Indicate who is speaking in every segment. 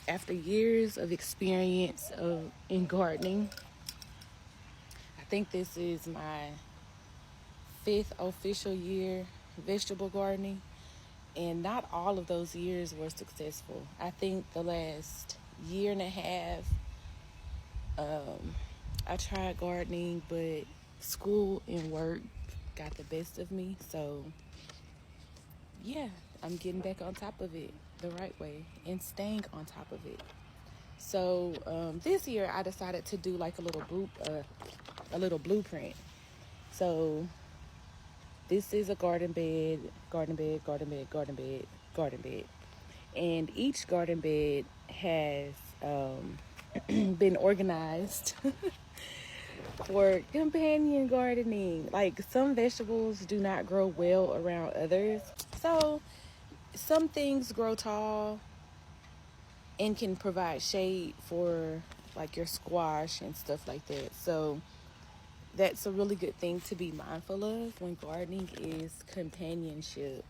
Speaker 1: After years of experience in gardening, I think this is my fifth official year vegetable gardening, and not all of those years were successful. I think the last year and a half, I tried gardening, but school and work got the best of me. So, yeah, I'm getting back on top of it the right way and staying on top of it. So this year I decided to do like a little blueprint. So this is a garden bed, garden bed, garden bed, garden bed, garden bed, and each garden bed has been organized for companion gardening. Like, some vegetables do not grow well around others. So some things grow tall and can provide shade for like your squash and stuff like that. So that's a really good thing to be mindful of when gardening is companionship.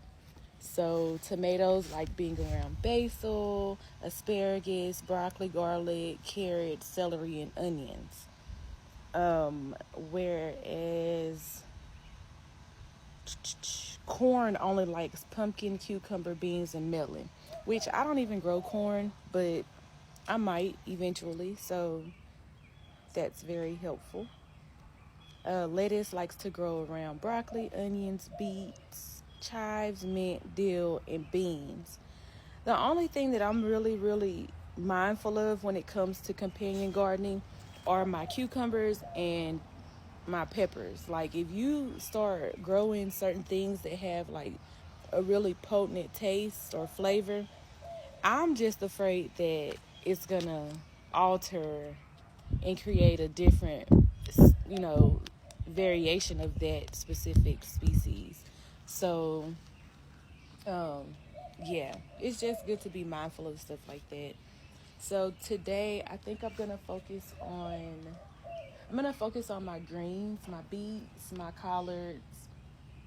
Speaker 1: So tomatoes like being around basil, asparagus, broccoli, garlic, carrots, celery, and onions. Whereas corn only likes pumpkin, cucumber, beans, and melon, which I don't even grow corn, but I might eventually, so that's very helpful. Lettuce likes to grow around broccoli, onions, beets, chives, mint, dill, and beans. The only thing that I'm really, really mindful of when it comes to companion gardening are my cucumbers and my peppers. Like, if you start growing certain things that have like a really potent taste or flavor, I'm just afraid that it's gonna alter and create a different, you know, variation of that specific species. So, yeah, it's just good to be mindful of stuff like that. So today, I think I'm gonna focus on my greens, my beets, my collards,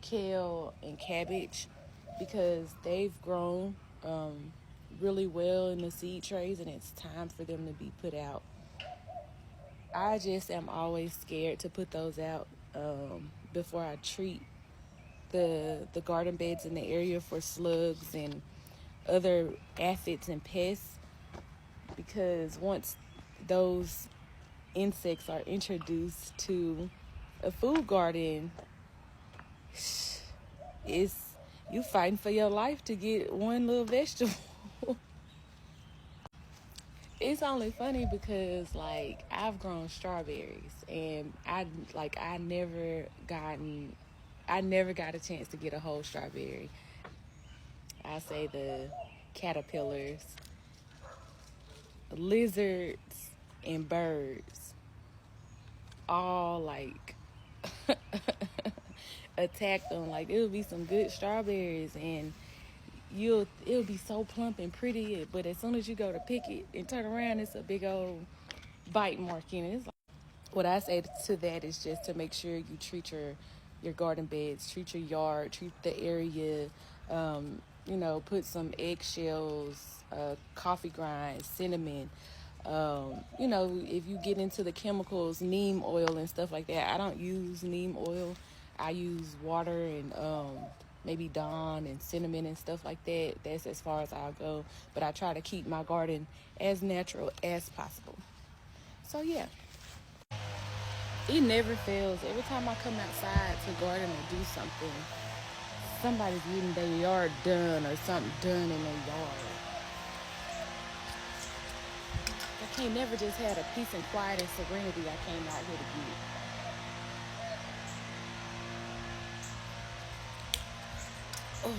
Speaker 1: kale, and cabbage, because they've grown really well in the seed trays, and it's time for them to be put out. I just am always scared to put those out before I treat the garden beds in the area for slugs and other aphids and pests, because once those insects are introduced to a food garden, it's you fighting for your life to get one little vegetable. It's only funny because, like, I've grown strawberries, and I never got a chance to get a whole strawberry. I say the caterpillars, lizards, and birds all like attack them. Like, it'll be some good strawberries, and it'll be so plump and pretty, but as soon as you go to pick it and turn around, it's a big old bite mark in it. It's like, what I say to that is just to make sure you treat your garden beds, treat your yard, treat the area. Put some eggshells, coffee grinds, cinnamon. If you get into the chemicals, neem oil and stuff like that, I don't use neem oil. I use water and maybe Dawn and cinnamon and stuff like that. That's as far as I'll go. But I try to keep my garden as natural as possible. So, yeah. It never fails. Every time I come outside to garden or do something, somebody's getting their yard done or something done in their yard. I can't never just have a peace and quiet and serenity I came out here to get. Oh,